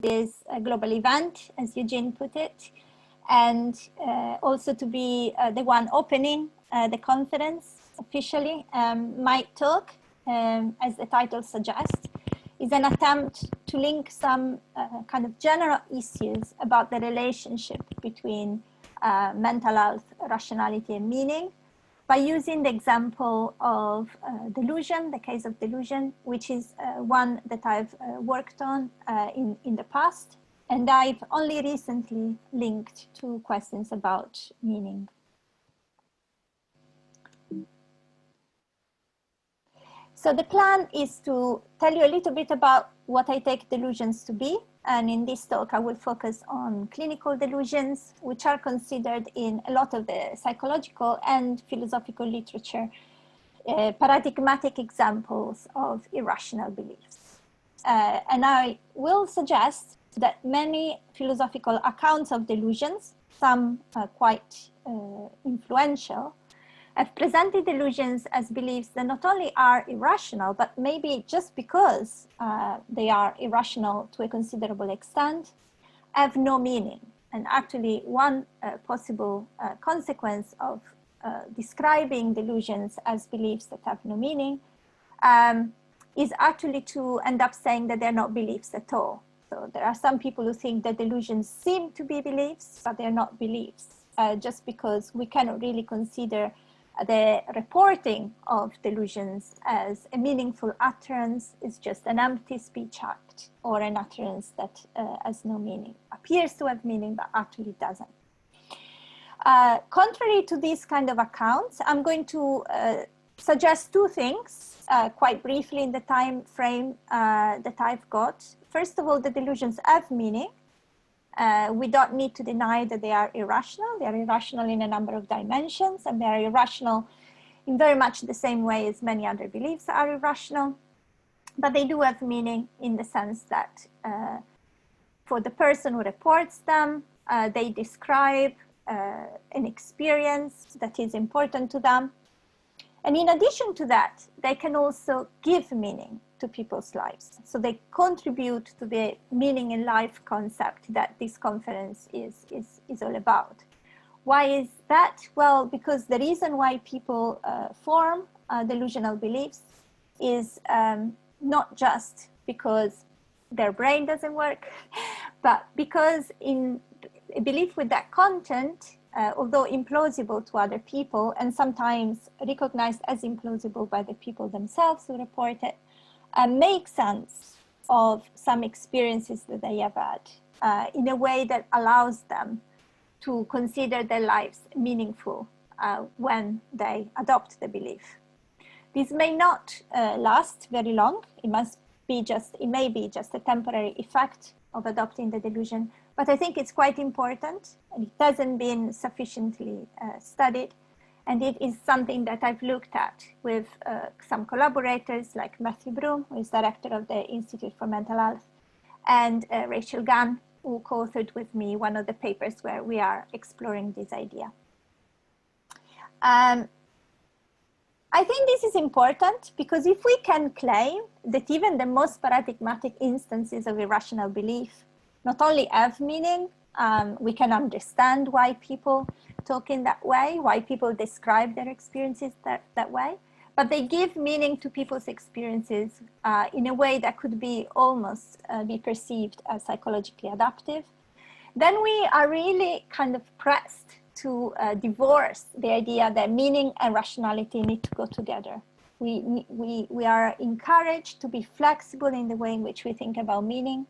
this global event, as Eugene put it, and also to be the one opening the conference officially. My talk, as the title suggests, is an attempt to link some kind of general issues about the relationship between mental health, rationality, and meaning, by using the example of delusion, the case of delusion, which is one that I've worked on in the past, and I've only recently linked to questions about meaning. So the plan is to tell you a little bit about what I take delusions to be. And in this talk, I will focus on clinical delusions, which are considered in a lot of the psychological and philosophical literature, paradigmatic examples of irrational beliefs. And I will suggest that many philosophical accounts of delusions, some quite influential, have presented delusions as beliefs that not only are irrational, but maybe just because they are irrational to a considerable extent, have no meaning. And actually, one possible consequence of describing delusions as beliefs that have no meaning is actually to end up saying that they're not beliefs at all. So there are some people who think that delusions seem to be beliefs, but they're not beliefs, just because we cannot really consider the reporting of delusions as a meaningful utterance. Is just an empty speech act, or an utterance that has no meaning, appears to have meaning, but actually doesn't. Contrary to these kind of accounts, I'm going to suggest two things quite briefly in the time frame that I've got. First of all, the delusions have meaning. We don't need to deny that they are irrational. They are irrational in a number of dimensions, and they are irrational in very much the same way as many other beliefs are irrational. But they do have meaning in the sense that for the person who reports them, they describe an experience that is important to them. And in addition to that, they can also give meaning to people's lives. So they contribute to the meaning in life concept that this conference is all about. Why is that? Well, because the reason why people form delusional beliefs is not just because their brain doesn't work, but because in a belief with that content, although implausible to other people, and sometimes recognized as implausible by the people themselves who report it, make sense of some experiences that they have had in a way that allows them to consider their lives meaningful when they adopt the belief. This may not last very long. It may be just a temporary effect of adopting the delusion, but I think it's quite important, and it hasn't been sufficiently studied. And it is something that I've looked at with some collaborators like Matthew Broom, who is director of the Institute for Mental Health, and Rachel Gunn, who co-authored with me one of the papers where we are exploring this idea. I think this is important because if we can claim that even the most paradigmatic instances of irrational belief not only have meaning, we can understand why people talk in that way, why people describe their experiences that way, but they give meaning to people's experiences in a way that could be almost be perceived as psychologically adaptive, then we are really kind of pressed to divorce the idea that meaning and rationality need to go together. We are encouraged to be flexible in the way in which we think about meaning,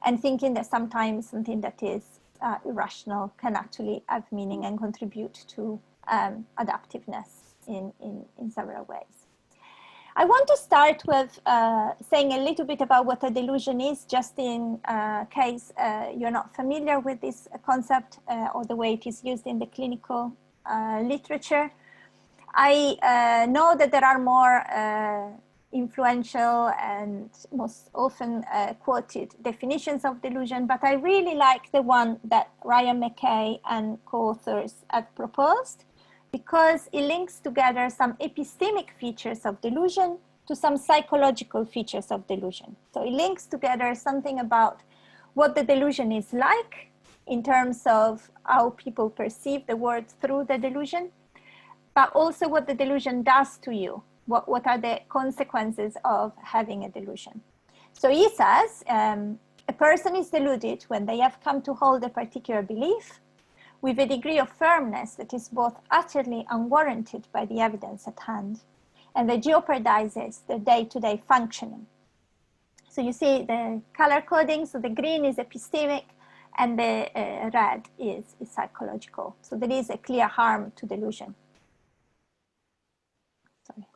and thinking that sometimes something that is irrational can actually have meaning and contribute to adaptiveness in several ways. I want to start with saying a little bit about what a delusion is, just in case you're not familiar with this concept or the way it is used in the clinical literature. I know that there are more influential and most often quoted definitions of delusion, but I really like the one that Ryan McKay and co-authors have proposed, because it links together some epistemic features of delusion to some psychological features of delusion. So it links together something about what the delusion is like in terms of how people perceive the world through the delusion, but also what the delusion does to you. What are the consequences of having a delusion? So he says, a person is deluded when they have come to hold a particular belief with a degree of firmness that is both utterly unwarranted by the evidence at hand and that jeopardizes their day-to-day functioning. So you see the color coding, so the green is epistemic and the red is psychological. So there is a clear harm to delusion. Sorry.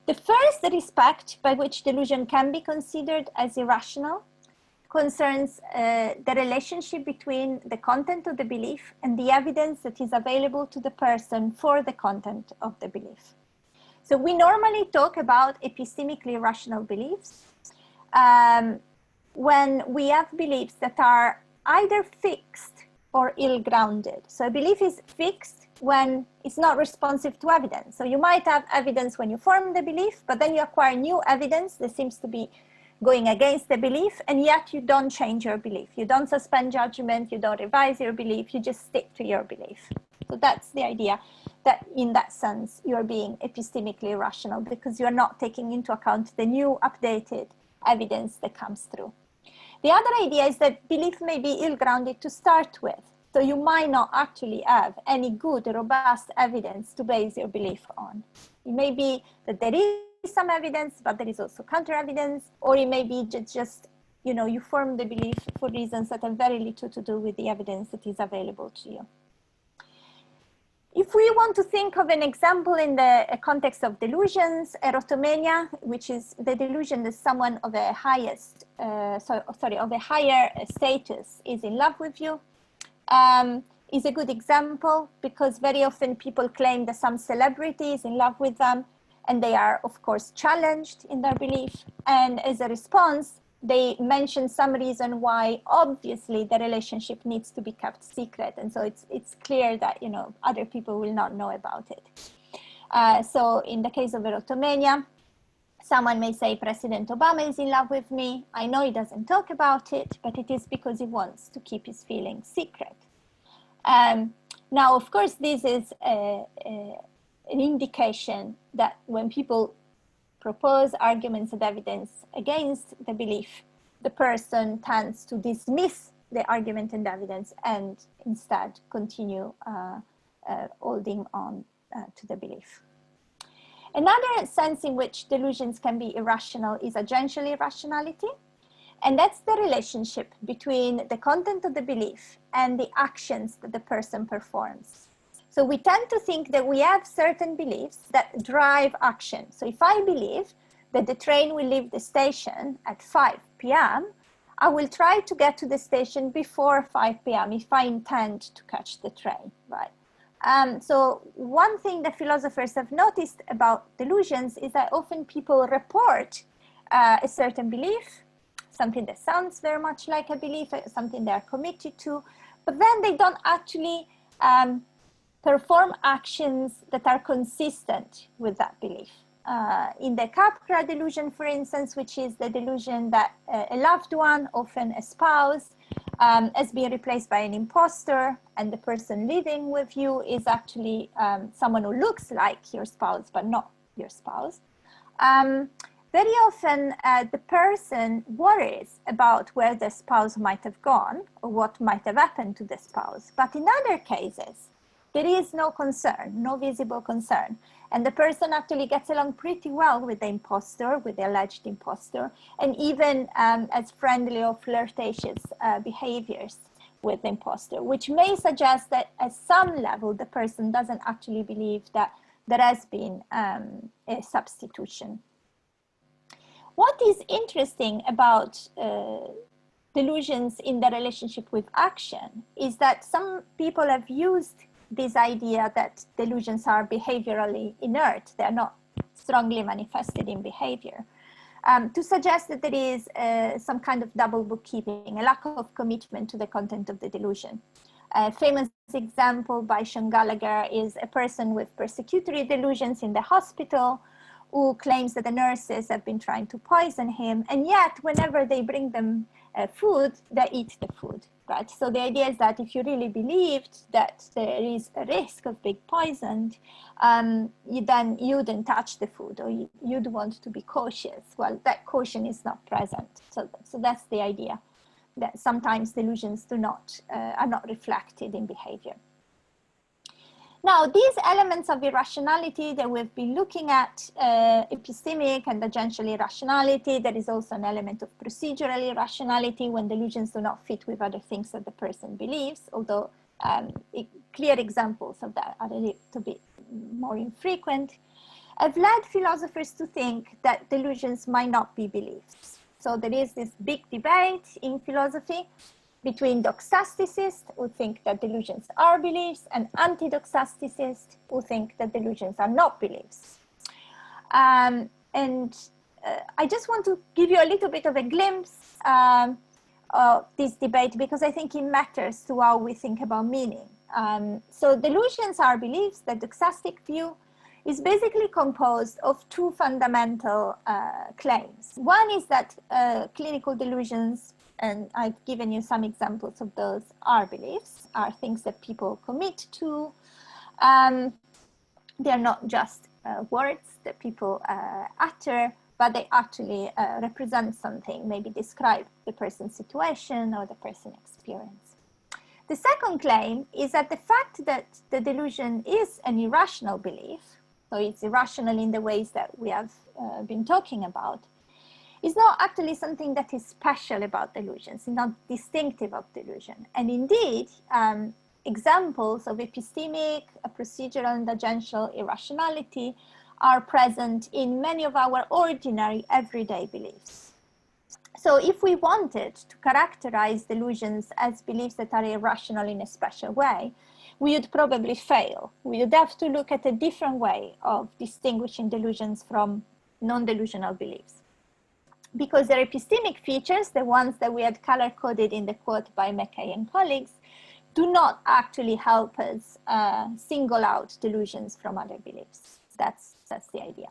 The first respect by which delusion can be considered as irrational concerns the relationship between the content of the belief and the evidence that is available to the person for the content of the belief. So we normally talk about epistemically rational beliefs when we have beliefs that are either fixed or ill-grounded. So a belief is fixed when it's not responsive to evidence. So you might have evidence when you form the belief, but then you acquire new evidence that seems to be going against the belief, and yet you don't change your belief. You don't suspend judgment, you don't revise your belief, you just stick to your belief. So that's the idea, that in that sense, you're being epistemically rational because you're not taking into account the new updated evidence that comes through. The other idea is that belief may be ill-grounded to start with. So you might not actually have any good, robust evidence to base your belief on. It may be that there is some evidence, but there is also counter evidence, or it may be just, you know, you form the belief for reasons that have very little to do with the evidence that is available to you. If we want to think of an example in the context of delusions, erotomania, which is the delusion that someone of a highest, of a higher status is in love with you, is a good example because very often people claim that some celebrity is in love with them, and they are, of course, challenged in their belief. And as a response, they mention some reason why, obviously, the relationship needs to be kept secret. And so it's clear that, you know, other people will not know about it. So in the case of erotomania, someone may say, President Obama is in love with me. I know he doesn't talk about it, but it is because he wants to keep his feelings secret. Now, of course, this is an indication that when people propose arguments and evidence against the belief, the person tends to dismiss the argument and evidence and instead continue holding on to the belief. Another sense in which delusions can be irrational is agential irrationality, and that's the relationship between the content of the belief and the actions that the person performs. So we tend to think that we have certain beliefs that drive action. So if I believe that the train will leave the station at 5 p.m., I will try to get to the station before 5 p.m. if I intend to catch the train, right? So one thing that philosophers have noticed about delusions is that often people report a certain belief, something that sounds very much like a belief, something they're committed to, but then they don't actually perform actions that are consistent with that belief. In the Capgras delusion, for instance, which is the delusion that a loved one, often a spouse, has been replaced by an imposter, and the person living with you is actually someone who looks like your spouse, but not your spouse. Very often, the person worries about where the spouse might have gone or what might have happened to the spouse. But in other cases, there is no concern, no visible concern. And the person actually gets along pretty well with the imposter, with the alleged imposter, and even as friendly or flirtatious behaviors with the imposter, which may suggest that at some level, the person doesn't actually believe that there has been a substitution. What is interesting about delusions in the relationship with action is that some people have used this idea that delusions are behaviorally inert, they are not strongly manifested in behavior, to suggest that there is some kind of double bookkeeping, a lack of commitment to the content of the delusion. A famous example by Sean Gallagher is a person with persecutory delusions in the hospital who claims that the nurses have been trying to poison him, and yet whenever they bring them food, they eat the food, right? So the idea is that if you really believed that there is a risk of being poisoned, you wouldn't touch the food, or you'd want to be cautious. Well, that caution is not present. So that's the idea, that sometimes delusions are not reflected in behavior. Now, these elements of irrationality that we've been looking at, epistemic and agential irrationality, there is also an element of procedural irrationality when delusions do not fit with other things that the person believes, although clear examples of that are a little bit more infrequent, have led philosophers to think that delusions might not be beliefs. So there is this big debate in philosophy between doxasticists who think that delusions are beliefs and anti-doxasticists who think that delusions are not beliefs. I just want to give you a little bit of a glimpse of this debate because I think it matters to how we think about meaning. So delusions are beliefs. The doxastic view is basically composed of two fundamental claims. One is that clinical delusions, and I've given you some examples of those, are beliefs, are things that people commit to. They're not just words that people utter, but they actually represent something, maybe describe the person's situation or the person's experience. The second claim is that the fact that the delusion is an irrational belief, so it's irrational in the ways that we have been talking about, is not actually something that is special about delusions, it's not distinctive of delusion. And indeed, examples of epistemic, procedural, and agential irrationality are present in many of our ordinary everyday beliefs. So if we wanted to characterize delusions as beliefs that are irrational in a special way, we would probably fail. We would have to look at a different way of distinguishing delusions from non-delusional beliefs. Because their epistemic features, the ones that we had color-coded in the quote by McKay and colleagues, do not actually help us single out delusions from other beliefs. That's the idea.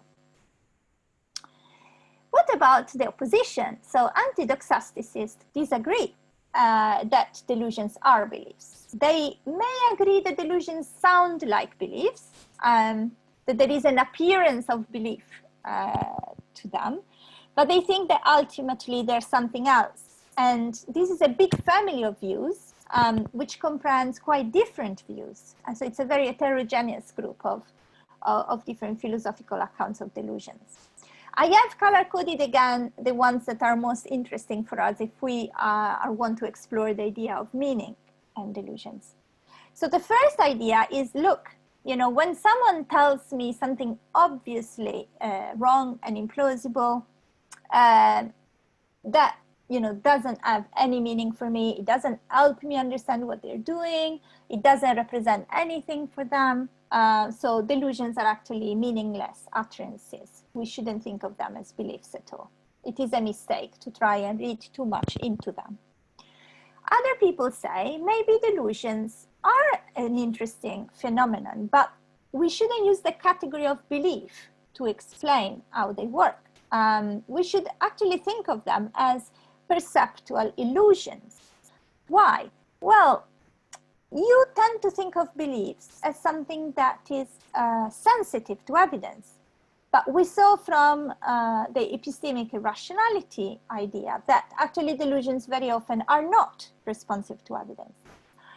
What about the opposition? So anti-doxasticists disagree that delusions are beliefs. They may agree that delusions sound like beliefs, that there is an appearance of belief to them, but they think that ultimately there's something else. And this is a big family of views, which comprehends quite different views. And so it's a very heterogeneous group of different philosophical accounts of delusions. I have color-coded again the ones that are most interesting for us if we want to explore the idea of meaning and delusions. So the first idea is, look, when someone tells me something obviously wrong and implausible, that doesn't have any meaning for me, it doesn't help me understand what they're doing, it doesn't represent anything for them. So delusions are actually meaningless utterances. We shouldn't think of them as beliefs at all. It is a mistake to try and read too much into them. Other people say maybe delusions are an interesting phenomenon, but we shouldn't use the category of belief to explain how they work. We should actually think of them as perceptual illusions. Why? Well, you tend to think of beliefs as something that is sensitive to evidence. But we saw from the epistemic irrationality idea that actually delusions very often are not responsive to evidence.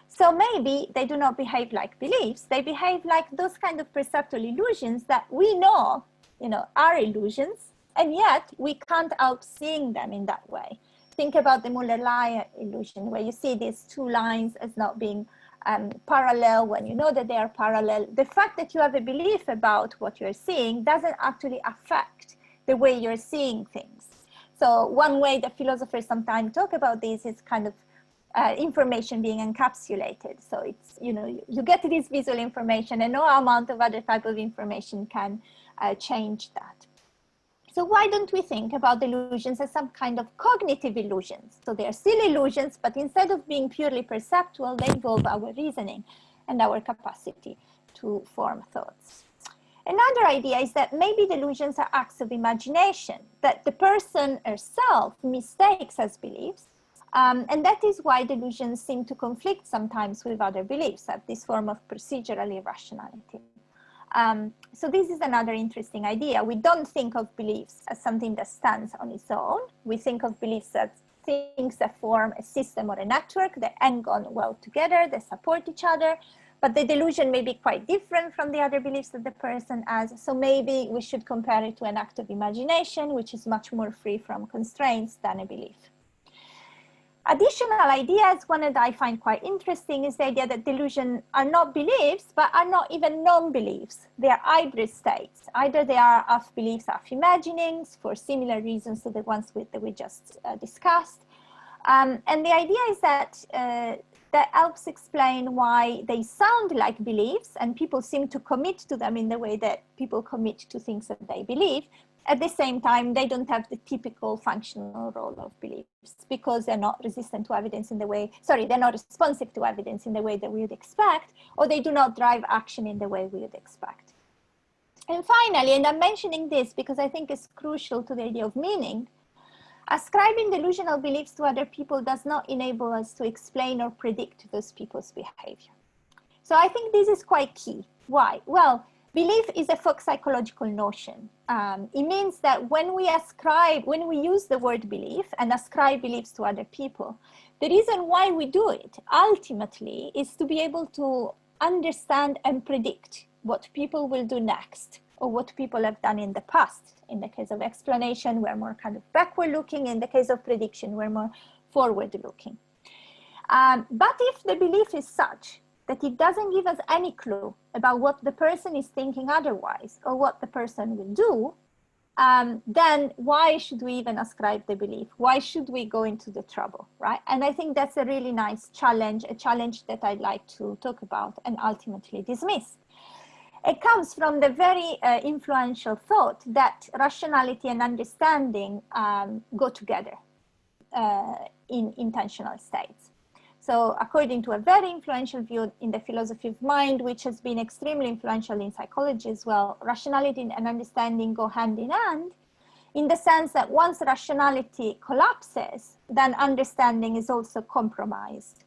So maybe they do not behave like beliefs, they behave like those kind of perceptual illusions that we know, are illusions, and yet we can't help seeing them in that way. Think about the Muller-Lyer illusion, where you see these two lines as not being parallel when you know that they are parallel. The fact that you have a belief about what you're seeing doesn't actually affect the way you're seeing things. So one way that philosophers sometimes talk about this is kind of information being encapsulated. So it's, you get this visual information and no amount of other type of information can change that. So why don't we think about delusions as some kind of cognitive illusions? So they are still illusions, but instead of being purely perceptual, they involve our reasoning and our capacity to form thoughts. Another idea is that maybe delusions are acts of imagination that the person herself mistakes as beliefs. And that is why delusions seem to conflict sometimes with other beliefs, at this form of procedural irrationality. So this is another interesting idea. We don't think of beliefs as something that stands on its own. We think of beliefs as things that form a system or a network that hang on well together, that support each other. But the delusion may be quite different from the other beliefs that the person has. So maybe we should compare it to an act of imagination, which is much more free from constraints than a belief. Additional ideas, one that I find quite interesting, is the idea that delusions are not beliefs, but are not even non-beliefs. They are hybrid states. Either they are half beliefs, half imaginings, for similar reasons to the ones that we just discussed. And the idea is that that helps explain why they sound like beliefs, and people seem to commit to them in the way that people commit to things that they believe. At the same time, they don't have the typical functional role of beliefs because they're not resistant to evidence in the way, they're not responsive to evidence in the way that we would expect, or they do not drive action in the way we would expect. And finally, and I'm mentioning this because I think it's crucial to the idea of meaning, ascribing delusional beliefs to other people does not enable us to explain or predict those people's behavior. So I think this is quite key. Why? Well, belief is a folk psychological notion. It means that when we use the word belief and ascribe beliefs to other people, the reason why we do it ultimately is to be able to understand and predict what people will do next, or what people have done in the past. In the case of explanation, we're more kind of backward looking. In the case of prediction, we're more forward looking. But if the belief is such that it doesn't give us any clue about what the person is thinking otherwise, or what the person will do, then why should we even ascribe the belief? Why should we go into the trouble, right? And I think that's a really nice challenge, a challenge that I'd like to talk about and ultimately dismiss. It comes from the very influential thought that rationality and understanding go together in intentional states. So according to a very influential view in the philosophy of mind, which has been extremely influential in psychology as well, rationality and understanding go hand in hand, in the sense that once rationality collapses, then understanding is also compromised.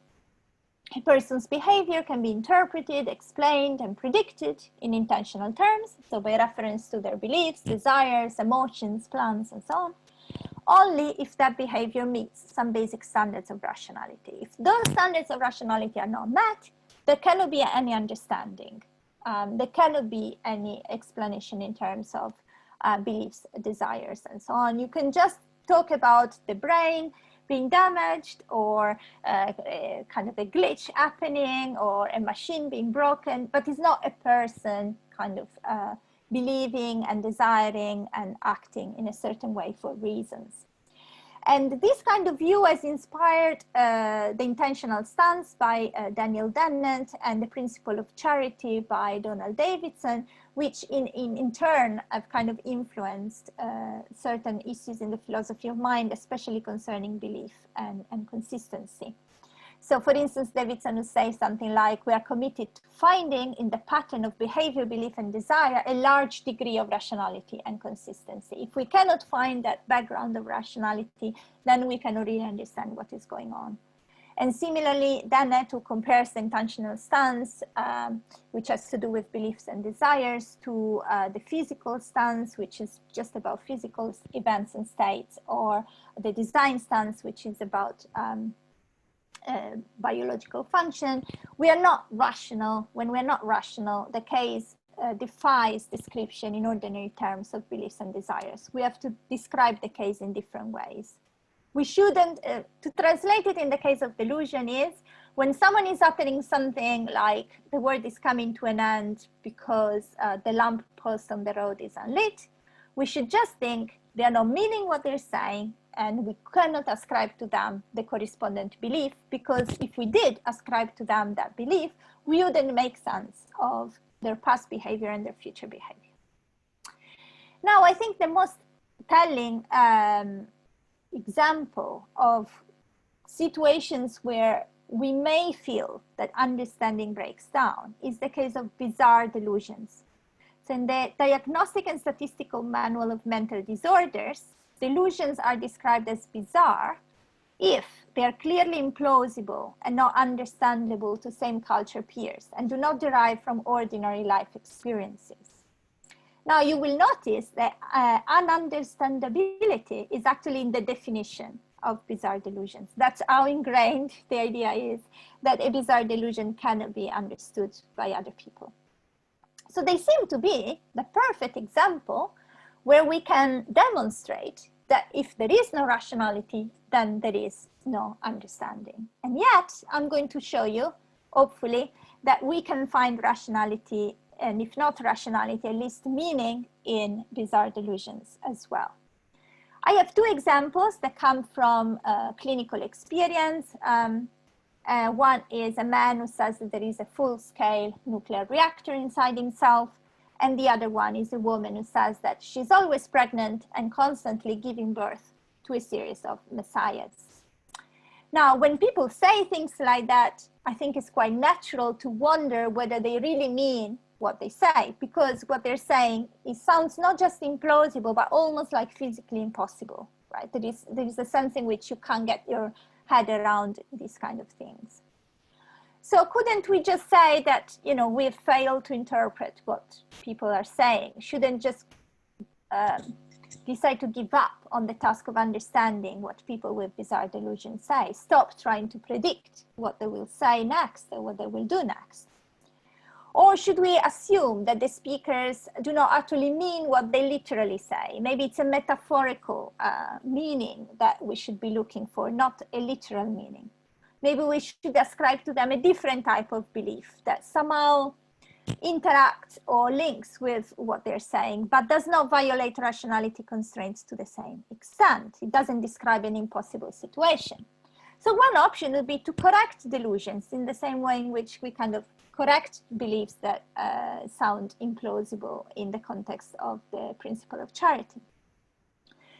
A person's behavior can be interpreted, explained, and predicted in intentional terms, so by reference to their beliefs, desires, emotions, plans, and so on, only if that behavior meets some basic standards of rationality. If those standards of rationality are not met, there cannot be any understanding. There cannot be any explanation in terms of beliefs, desires, and so on. You can just talk about the brain being damaged, or kind of a glitch happening, or a machine being broken, but it's not a person kind of believing and desiring and acting in a certain way for reasons. And this kind of view has inspired the intentional stance by Daniel Dennett and the principle of charity by Donald Davidson, which in turn have kind of influenced certain issues in the philosophy of mind, especially concerning belief and consistency. So for instance, Davidson would say something like, we are committed to finding in the pattern of behavior, belief, and desire a large degree of rationality and consistency. If we cannot find that background of rationality, then we cannot really understand what is going on. And similarly, Dennett, who compares the intentional stance, which has to do with beliefs and desires, to the physical stance, which is just about physical events and states, or the design stance, which is about biological function. We are not rational. When we're not rational, the case defies description in ordinary terms of beliefs and desires. We have to describe the case in different ways. We shouldn't, to translate it in the case of delusion is, when someone is uttering something like the world is coming to an end because the lamp post on the road is unlit, we should just think they are not meaning what they're saying, and we cannot ascribe to them the correspondent belief, because if we did ascribe to them that belief, we wouldn't make sense of their past behavior and their future behavior. Now, I think the most telling example of situations where we may feel that understanding breaks down is the case of bizarre delusions. So in the Diagnostic and Statistical Manual of Mental Disorders, delusions are described as bizarre if they are clearly implausible and not understandable to same culture peers and do not derive from ordinary life experiences. Now, you will notice that ununderstandability is actually in the definition of bizarre delusions. That's how ingrained the idea is that a bizarre delusion cannot be understood by other people. So they seem to be the perfect example where we can demonstrate that if there is no rationality, then there is no understanding. And yet, I'm going to show you, hopefully, that we can find rationality, and if not rationality, at least meaning in bizarre delusions as well. I have two examples that come from clinical experience. One is a man who says that there is a full-scale nuclear reactor inside himself. And the other one is a woman who says that she's always pregnant and constantly giving birth to a series of messiahs. Now, when people say things like that, I think it's quite natural to wonder whether they really mean what they say, because what they're saying, it sounds not just implausible, but almost like physically impossible, right? There is a sense in which you can't get your head around these kind of things. So couldn't we just say that, you know, we've failed to interpret what people are saying? Shouldn't just decide to give up on the task of understanding what people with bizarre delusions say? Stop trying to predict what they will say next or what they will do next. Or should we assume that the speakers do not actually mean what they literally say? Maybe it's a metaphorical meaning that we should be looking for, not a literal meaning. Maybe we should ascribe to them a different type of belief that somehow interacts or links with what they're saying, but does not violate rationality constraints to the same extent. It doesn't describe an impossible situation. So one option would be to correct delusions in the same way in which we kind of correct beliefs that sound implausible in the context of the principle of charity.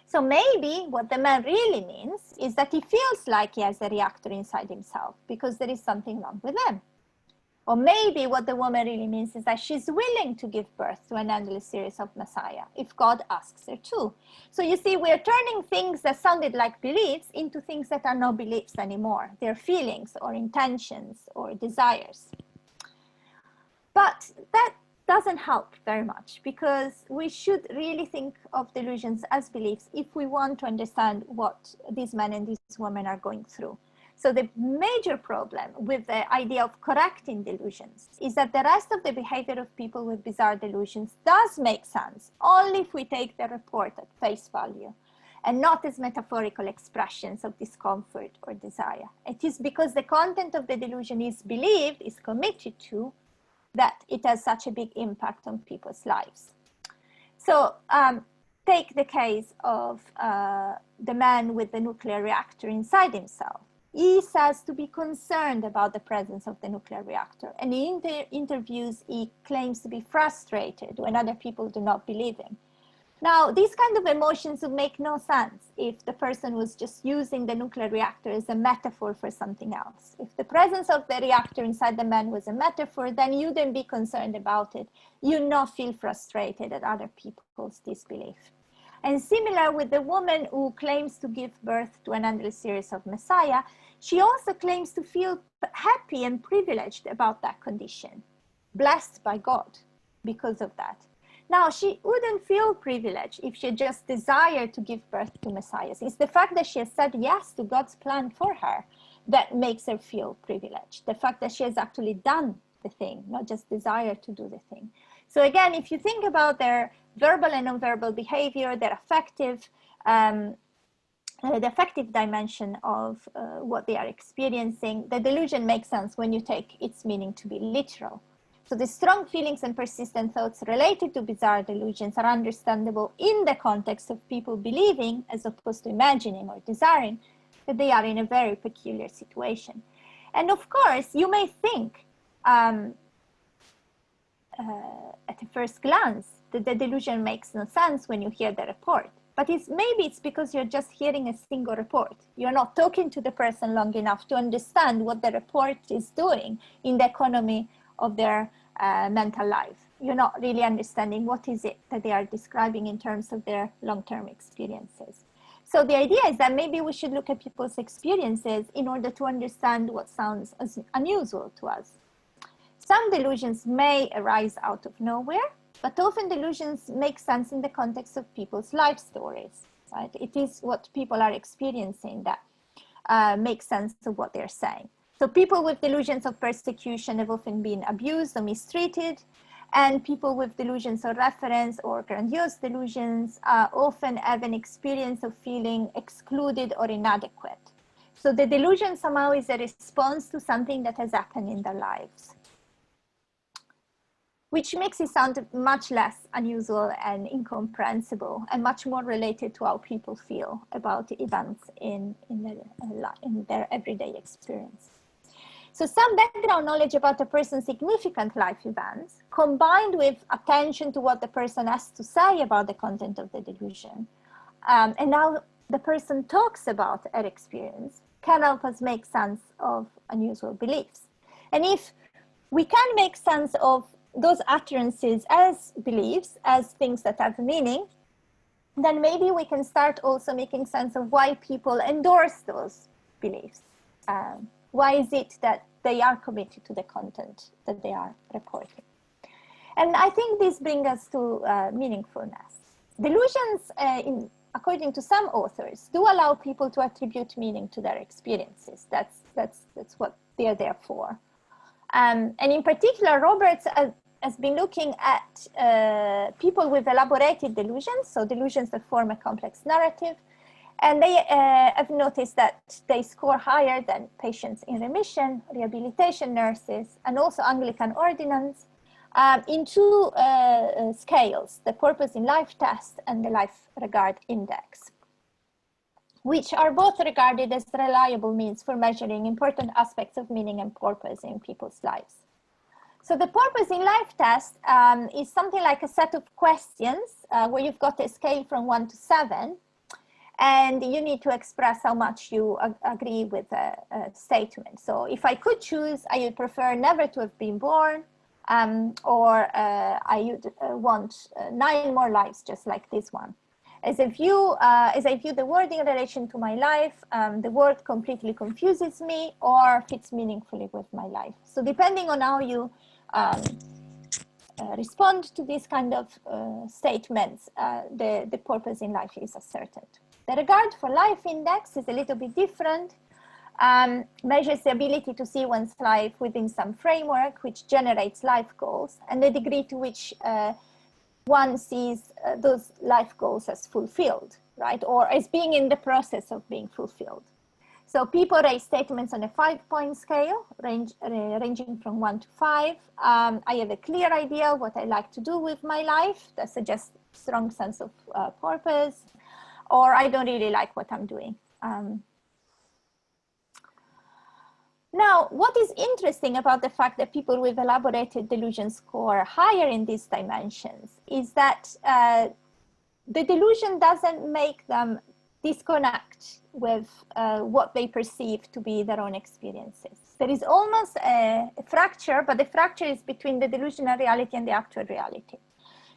So maybe what the man really means is that he feels like he has a reactor inside himself because there is something wrong with him. Or maybe what the woman really means is that she's willing to give birth to an endless series of messiah if God asks her to. So you see, we're turning things that sounded like beliefs into things that are not beliefs anymore. They're feelings or intentions or desires. But that doesn't help very much, because we should really think of delusions as beliefs if we want to understand what these men and these women are going through. So the major problem with the idea of correcting delusions is that the rest of the behavior of people with bizarre delusions does make sense only if we take the report at face value and not as metaphorical expressions of discomfort or desire. It is because the content of the delusion is believed, is committed to, that it has such a big impact on people's lives. So take the case of the man with the nuclear reactor inside himself. He says to be concerned about the presence of the nuclear reactor. And in the interviews, he claims to be frustrated when other people do not believe him. Now, these kind of emotions would make no sense if the person was just using the nuclear reactor as a metaphor for something else. If the presence of the reactor inside the man was a metaphor, then you wouldn't be concerned about it. You'd not feel frustrated at other people's disbelief. And similar with the woman who claims to give birth to an endless series of messiah, she also claims to feel happy and privileged about that condition, blessed by God because of that. Now, she wouldn't feel privileged if she just desired to give birth to messiahs. It's the fact that she has said yes to God's plan for her that makes her feel privileged. The fact that she has actually done the thing, not just desire to do the thing. So again, if you think about their verbal and nonverbal behavior, their affective, the affective dimension of what they are experiencing, the delusion makes sense when you take its meaning to be literal. So the strong feelings and persistent thoughts related to bizarre delusions are understandable in the context of people believing, as opposed to imagining or desiring, that they are in a very peculiar situation. And of course, you may think at a first glance that the delusion makes no sense when you hear the report. But maybe it's because you're just hearing a single report. You're not talking to the person long enough to understand what the report is doing in the economy of their mental life. you're not really understanding what is it that they are describing in terms of their long-term experiences. So the idea is that maybe we should look at people's experiences in order to understand what sounds as unusual to us. Some delusions may arise out of nowhere, but often delusions make sense in the context of people's life stories, right? It is what people are experiencing that makes sense of what they're saying. So people with delusions of persecution have often been abused or mistreated, and people with delusions of reference or grandiose delusions often have an experience of feeling excluded or inadequate. So the delusion somehow is a response to something that has happened in their lives, which makes it sound much less unusual and incomprehensible and much more related to how people feel about events in their everyday experience. So some background knowledge about a person's significant life events, combined with attention to what the person has to say about the content of the delusion, and how the person talks about their experience, can help us make sense of unusual beliefs. And if we can make sense of those utterances as beliefs, as things that have meaning, then maybe we can start also making sense of why people endorse those beliefs. Why is it that they are committed to the content that they are reporting? And I think this brings us to meaningfulness. Delusions, according to some authors, do allow people to attribute meaning to their experiences. That's what they're there for. And in particular, Roberts has been looking at people with elaborated delusions, so delusions that form a complex narrative. And they have noticed that they score higher than patients in remission, rehabilitation nurses, and also Anglican ordinands in two scales, the Purpose in Life test and the Life Regard Index, which are both regarded as reliable means for measuring important aspects of meaning and purpose in people's lives. So the Purpose in Life test is something like a set of questions where you've got a scale from 1 to 7, and you need to express how much you agree with a statement. So if I could choose, I would prefer never to have been born, or I would want 9 more lives just like this one. As I view the word in relation to my life, the word completely confuses me or fits meaningfully with my life. So depending on how you respond to these kind of statements, the purpose in life is ascertained. The Regard for Life Index is a little bit different, measures the ability to see one's life within some framework, which generates life goals, and the degree to which one sees those life goals as fulfilled, right? Or as being in the process of being fulfilled. So people rate statements on a 5-point scale, ranging from 1 to 5. I have a clear idea what I like to do with my life. That suggests strong sense of purpose. Or I don't really like what I'm doing. Now, what is interesting about the fact that people with elaborated delusions score higher in these dimensions is that the delusion doesn't make them disconnect with what they perceive to be their own experiences. There is almost a fracture, but the fracture is between the delusional reality and the actual reality.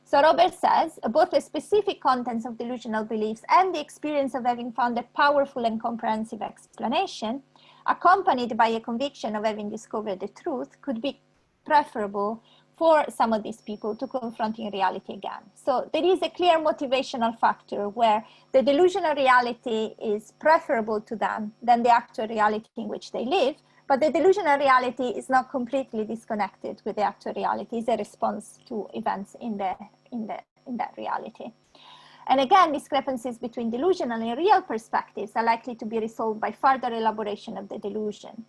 So Robert says, both the specific contents of delusional beliefs and the experience of having found a powerful and comprehensive explanation, accompanied by a conviction of having discovered the truth, could be preferable for some of these people to confronting reality again. So there is a clear motivational factor where the delusional reality is preferable to them than the actual reality in which they live, but the delusional reality is not completely disconnected with the actual reality. It's a response to events in that reality. And again, discrepancies between delusional and real perspectives are likely to be resolved by further elaboration of the delusion.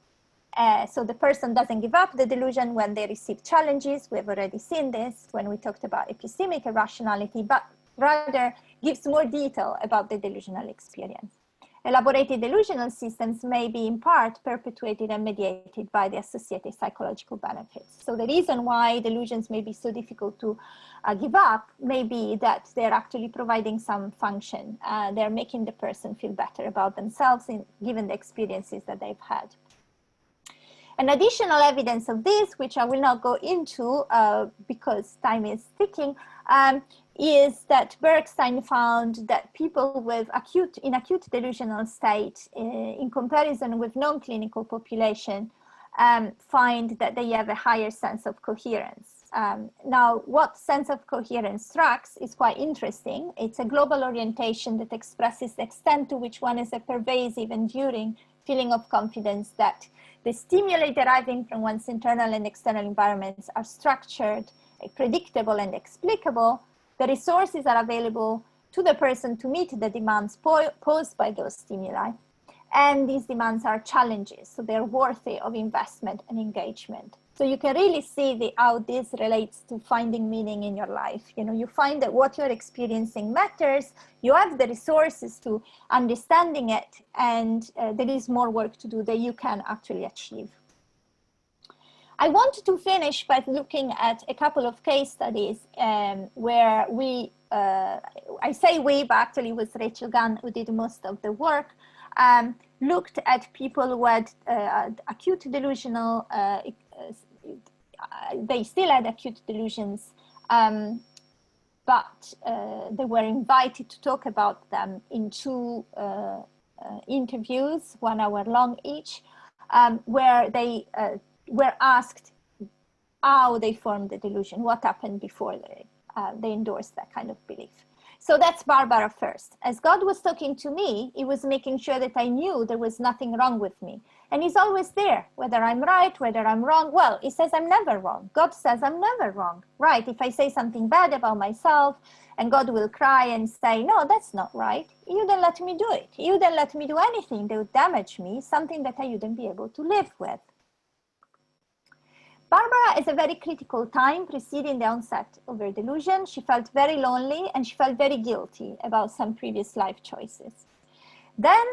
So the person doesn't give up the delusion when they receive challenges. We've already seen this when we talked about epistemic irrationality, but rather gives more detail about the delusional experience. Elaborated delusional systems may be in part perpetuated and mediated by the associated psychological benefits. So the reason why delusions may be so difficult to give up may be that they're actually providing some function. They're making the person feel better about themselves given the experiences that they've had. An additional evidence of this, which I will not go into because time is ticking, is that Bergstein found that people with acute delusional state, in comparison with non-clinical population, find that they have a higher sense of coherence. Now, what sense of coherence tracks is quite interesting. It's a global orientation that expresses the extent to which one has a pervasive, enduring feeling of confidence that the stimuli deriving from one's internal and external environments are structured, predictable, and explicable. The resources are available to the person to meet the demands posed by those stimuli. And these demands are challenges, so they're worthy of investment and engagement. So you can really see how this relates to finding meaning in your life. You know, you find that what you're experiencing matters, you have the resources to understanding it, and there is more work to do that you can actually achieve. I wanted to finish by looking at a couple of case studies where I say we, but actually it was Rachel Gunn who did most of the work, looked at people who had acute delusional, they still had acute delusions, but they were invited to talk about them in two interviews, 1 hour long each, where they were asked how they formed the delusion, what happened before they endorsed that kind of belief. So that's Barbara first. As God was talking to me, he was making sure that I knew there was nothing wrong with me. And he's always there, whether I'm right, whether I'm wrong. Well, he says I'm never wrong. God says I'm never wrong. Right, if I say something bad about myself, and God will cry and say, no, that's not right. You didn't let me do it. You didn't let me do anything that would damage me, something that I wouldn't be able to live with. Barbara, is a very critical time preceding the onset of her delusion. She felt very lonely and she felt very guilty about some previous life choices. Then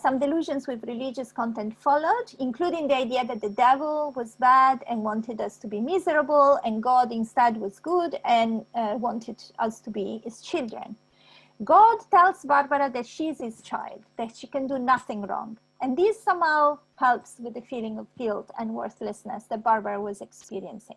some delusions with religious content followed, including the idea that the devil was bad and wanted us to be miserable, and God instead was good and wanted us to be his children. God tells Barbara that she's his child, that she can do nothing wrong. And this somehow helps with the feeling of guilt and worthlessness that Barbara was experiencing.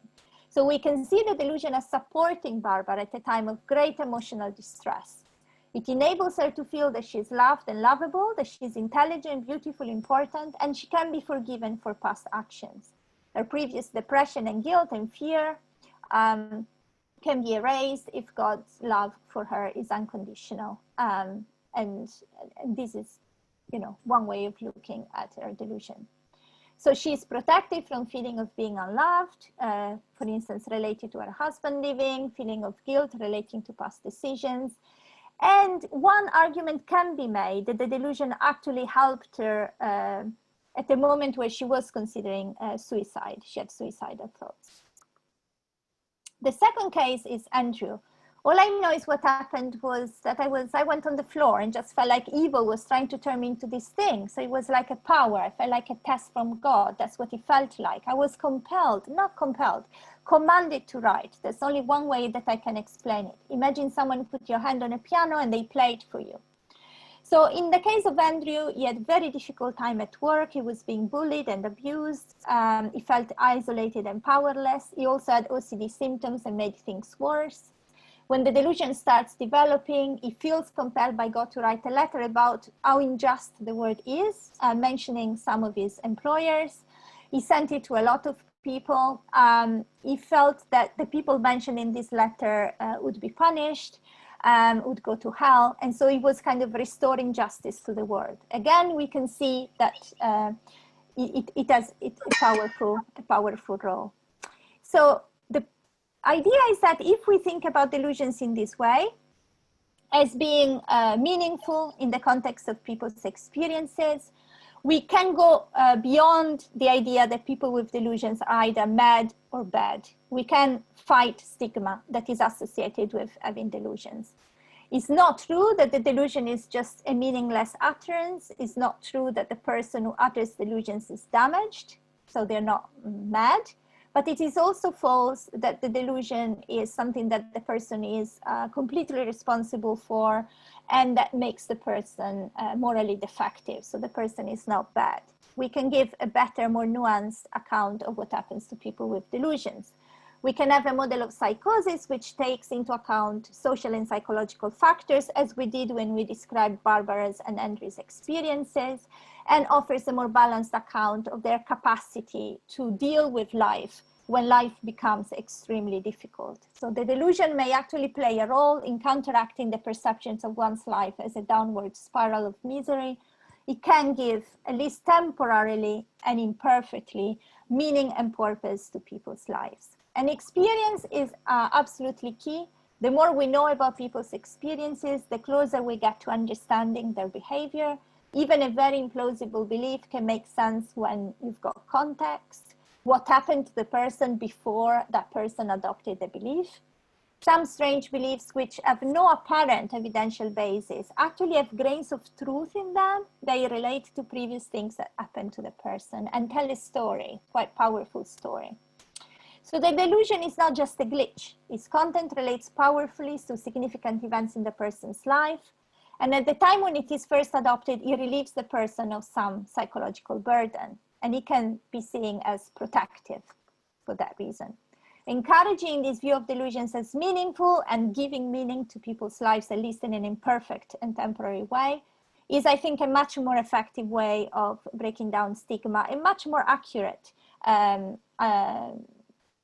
So we can see the delusion as supporting Barbara at a time of great emotional distress. It enables her to feel that she's loved and lovable, that she's intelligent, beautiful, important, and she can be forgiven for past actions. Her previous depression and guilt and fear can be erased if God's love for her is unconditional. And this is, you know, one way of looking at her delusion. So she's protected from feeling of being unloved, for instance, related to her husband leaving, feeling of guilt relating to past decisions. And one argument can be made that the delusion actually helped her at the moment where she was considering suicide. She had suicidal thoughts. The second case is Andrew. All I know is what happened was that I went on the floor and just felt like evil was trying to turn me into this thing. So it was like a power. I felt like a test from God. That's what it felt like. I was commanded to write. There's only one way that I can explain it. Imagine someone put your hand on a piano and they play it for you. So in the case of Andrew, he had a very difficult time at work. He was being bullied and abused. He felt isolated and powerless. He also had OCD symptoms and made things worse. When the delusion starts developing, he feels compelled by God to write a letter about how unjust the world is, mentioning some of his employers. He sent it to a lot of people. He felt that the people mentioned in this letter would be punished, would go to hell. And so he was kind of restoring justice to the world. Again, we can see that it has a powerful role. So the idea is that if we think about delusions in this way, as being meaningful in the context of people's experiences, we can go beyond the idea that people with delusions are either mad or bad. We can fight stigma that is associated with having delusions. It's not true that the delusion is just a meaningless utterance. It's not true that the person who utters delusions is damaged, so they're not mad. But it is also false that the delusion is something that the person is completely responsible for, and that makes the person morally defective. So the person is not bad. we can give a better, more nuanced account of what happens to people with delusions. We can have a model of psychosis which takes into account social and psychological factors, as we did when we described Barbara's and Andrew's experiences, and offers a more balanced account of their capacity to deal with life when life becomes extremely difficult. So the delusion may actually play a role in counteracting the perceptions of one's life as a downward spiral of misery. It can give, at least temporarily and imperfectly, meaning and purpose to people's lives. And experience is absolutely key. The more we know about people's experiences, the closer we get to understanding their behavior. Even a very implausible belief can make sense when you've got context. What happened to the person before that person adopted the belief? Some strange beliefs which have no apparent evidential basis actually have grains of truth in them. They relate to previous things that happened to the person and tell a story, quite powerful story. So the delusion is not just a glitch. Its content relates powerfully to significant events in the person's life. And at the time when it is first adopted, it relieves the person of some psychological burden. And it can be seen as protective for that reason. Encouraging this view of delusions as meaningful and giving meaning to people's lives, at least in an imperfect and temporary way, is, I think, a much more effective way of breaking down stigma, a much more accurate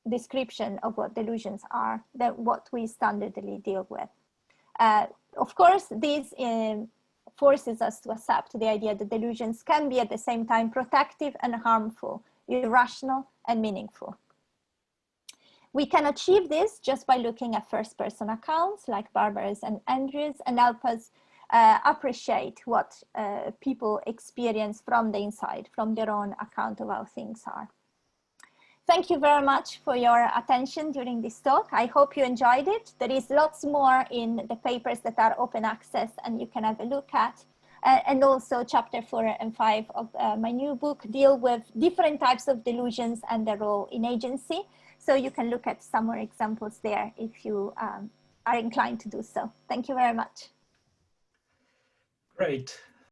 description of what delusions are than what we standardly deal with. Of course, this forces us to accept the idea that delusions can be at the same time protective and harmful, irrational and meaningful. We can achieve this just by looking at first-person accounts like Barbara's and Andrew's and help us appreciate what people experience from the inside, from their own account of how things are. Thank you very much for your attention during this talk. I hope you enjoyed it. There is lots more in the papers that are open access and you can have a look at. And also chapter 4 and 5 of my new book deal with different types of delusions and their role in agency. So you can look at some more examples there if you are inclined to do so. Thank you very much. Great.